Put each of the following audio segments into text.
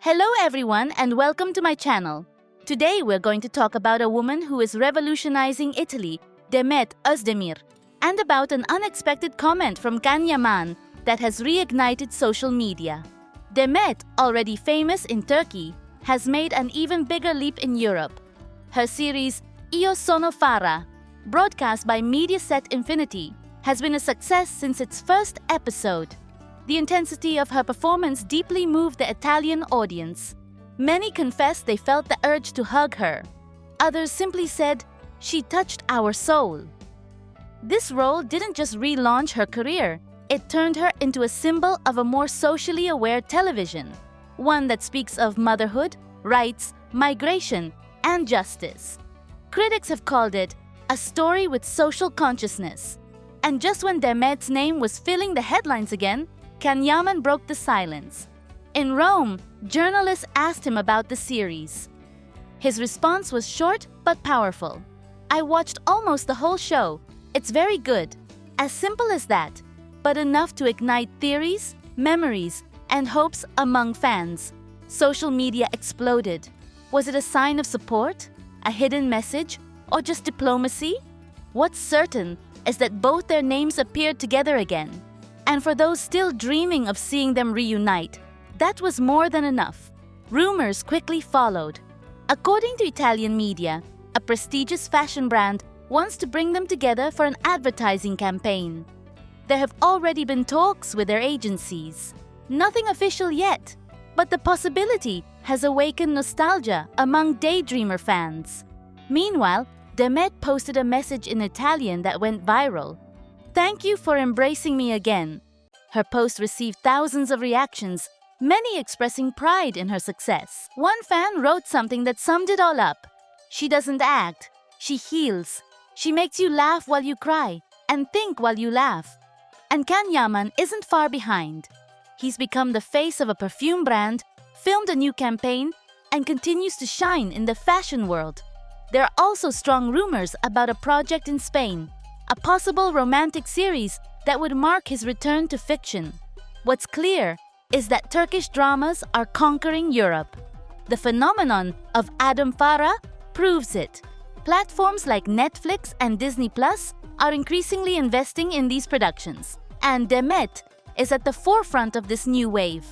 Hello everyone and welcome to my channel. Today we're going to talk about a woman who is revolutionizing Italy, Demet Özdemir, and about an unexpected comment from Can Yaman that has reignited social media. Demet, already famous in Turkey, has made an even bigger leap in Europe. Her series Io Sono Farah, broadcast by Mediaset Infinity, has been a success since its first episode. The intensity of her performance deeply moved the Italian audience. Many confessed they felt the urge to hug her. Others simply said, "She touched our soul." This role didn't just relaunch her career, it turned her into a symbol of a more socially aware television, one that speaks of motherhood, rights, migration, and justice. Critics have called it a story with social consciousness. And just when Demet's name was filling the headlines again, Can Yaman broke the silence. In Rome, journalists asked him about the series. His response was short but powerful. "I watched almost the whole show. It's very good." As simple as that, but enough to ignite theories, memories, and hopes among fans. Social media exploded. Was it a sign of support, a hidden message, or just diplomacy? What's certain is that both their names appeared together again. And for those still dreaming of seeing them reunite, that was more than enough. Rumors quickly followed. According to Italian media, a prestigious fashion brand wants to bring them together for an advertising campaign. There have already been talks with their agencies. Nothing official yet, but the possibility has awakened nostalgia among daydreamer fans. Meanwhile, Demet posted a message in Italian that went viral. "Thank you for embracing me again." Her post received thousands of reactions, many expressing pride in her success. One fan wrote something that summed it all up. "She doesn't act, she heals. She makes you laugh while you cry, and think while you laugh." And Can Yaman isn't far behind. He's become the face of a perfume brand, filmed a new campaign, and continues to shine in the fashion world. There are also strong rumors about a project in Spain, a possible romantic series that would mark his return to fiction. What's clear is that Turkish dramas are conquering Europe. The phenomenon of Adam Farah proves it. Platforms like Netflix and Disney Plus are increasingly investing in these productions, and Demet is at the forefront of this new wave.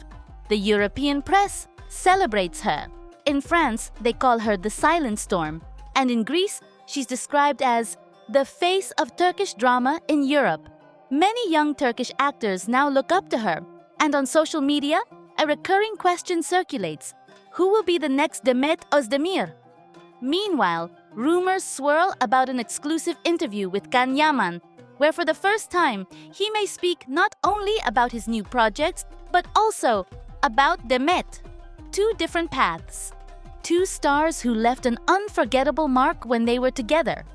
The European press celebrates her. In France, they call her the Silent Storm, and in Greece, she's described as the face of Turkish drama in Europe. Many young Turkish actors now look up to her, and on social media, a recurring question circulates: who will be the next Demet Özdemir? Meanwhile, rumors swirl about an exclusive interview with Can Yaman, where for the first time, he may speak not only about his new projects, but also about Demet. Two different paths. Two stars who left an unforgettable mark when they were together.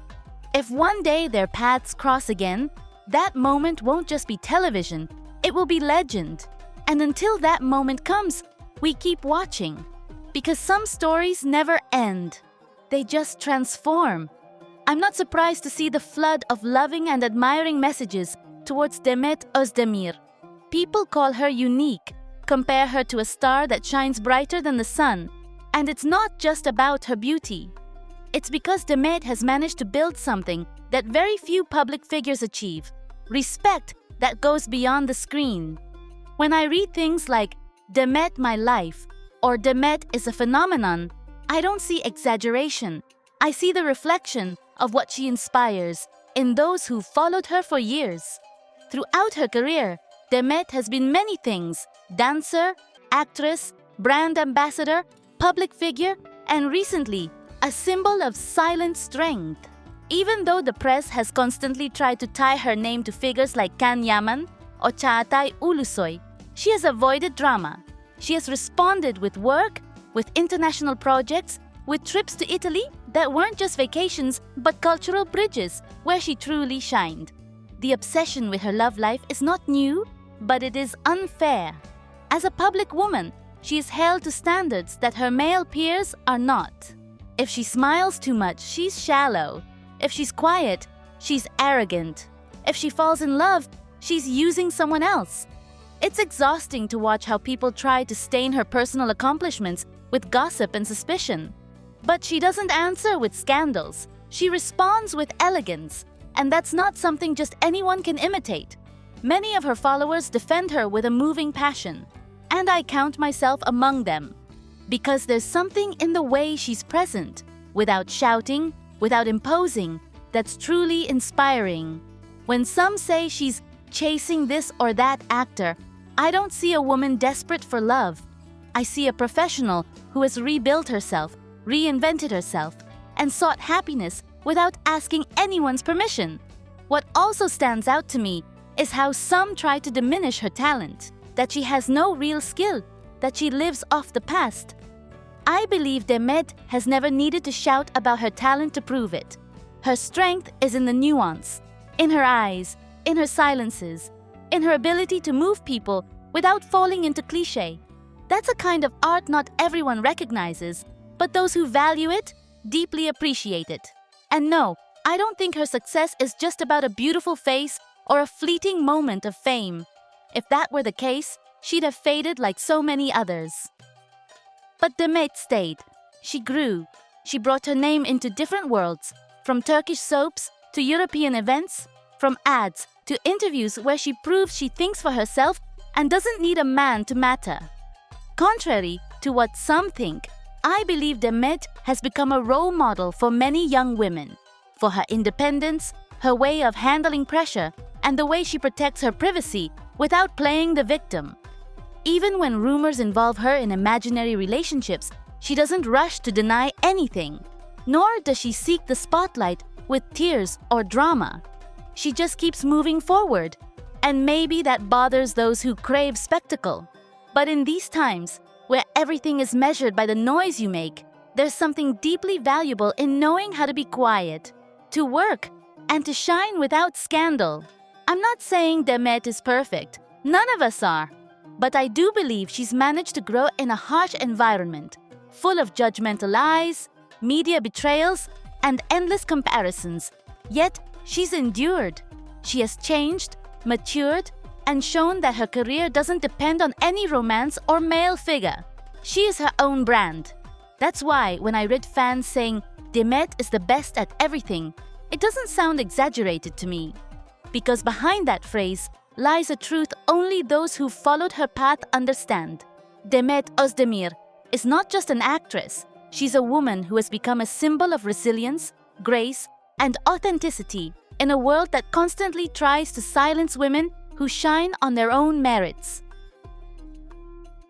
If one day their paths cross again, that moment won't just be television, it will be legend. And until that moment comes, we keep watching. Because some stories never end. They just transform. I'm not surprised to see the flood of loving and admiring messages towards Demet Özdemir. People call her unique, compare her to a star that shines brighter than the sun. And it's not just about her beauty. It's because Demet has managed to build something that very few public figures achieve. Respect that goes beyond the screen. When I read things like "Demet my life" or "Demet is a phenomenon," I don't see exaggeration. I see the reflection of what she inspires in those who followed her for years. Throughout her career, Demet has been many things: dancer, actress, brand ambassador, public figure, and recently, a symbol of silent strength. Even though the press has constantly tried to tie her name to figures like Can Yaman or Çağatay Ulusoy, she has avoided drama. She has responded with work, with international projects, with trips to Italy that weren't just vacations but cultural bridges where she truly shined. The obsession with her love life is not new, but it is unfair. As a public woman, she is held to standards that her male peers are not. If she smiles too much, she's shallow. If she's quiet, she's arrogant. If she falls in love, she's using someone else. It's exhausting to watch how people try to stain her personal accomplishments with gossip and suspicion. But she doesn't answer with scandals. She responds with elegance, and that's not something just anyone can imitate. Many of her followers defend her with a moving passion, and I count myself among them. Because there's something in the way she's present, without shouting, without imposing, that's truly inspiring. When some say she's chasing this or that actor, I don't see a woman desperate for love. I see a professional who has rebuilt herself, reinvented herself, and sought happiness without asking anyone's permission. What also stands out to me is how some try to diminish her talent, that she has no real skill, that she lives off the past. I believe Demet has never needed to shout about her talent to prove it. Her strength is in the nuance, in her eyes, in her silences, in her ability to move people without falling into cliché. That's a kind of art not everyone recognizes, but those who value it deeply appreciate it. And no, I don't think her success is just about a beautiful face or a fleeting moment of fame. If that were the case, she'd have faded like so many others. But Demet stayed. She grew. She brought her name into different worlds, from Turkish soaps to European events, from ads to interviews where she proves she thinks for herself and doesn't need a man to matter. Contrary to what some think, I believe Demet has become a role model for many young women, for her independence, her way of handling pressure, and the way she protects her privacy without playing the victim. Even when rumors involve her in imaginary relationships, she doesn't rush to deny anything, nor does she seek the spotlight with tears or drama. She just keeps moving forward, and maybe that bothers those who crave spectacle. But in these times, where everything is measured by the noise you make, there's something deeply valuable in knowing how to be quiet, to work, and to shine without scandal. I'm not saying Demet is perfect. None of us are. But I do believe she's managed to grow in a harsh environment, full of judgmental eyes, media betrayals, and endless comparisons. Yet, she's endured. She has changed, matured, and shown that her career doesn't depend on any romance or male figure. She is her own brand. That's why when I read fans saying Demet is the best at everything, it doesn't sound exaggerated to me. Because behind that phrase lies a truth only those who followed her path understand. Demet Özdemir is not just an actress. She's a woman who has become a symbol of resilience, grace, and authenticity in a world that constantly tries to silence women who shine on their own merits.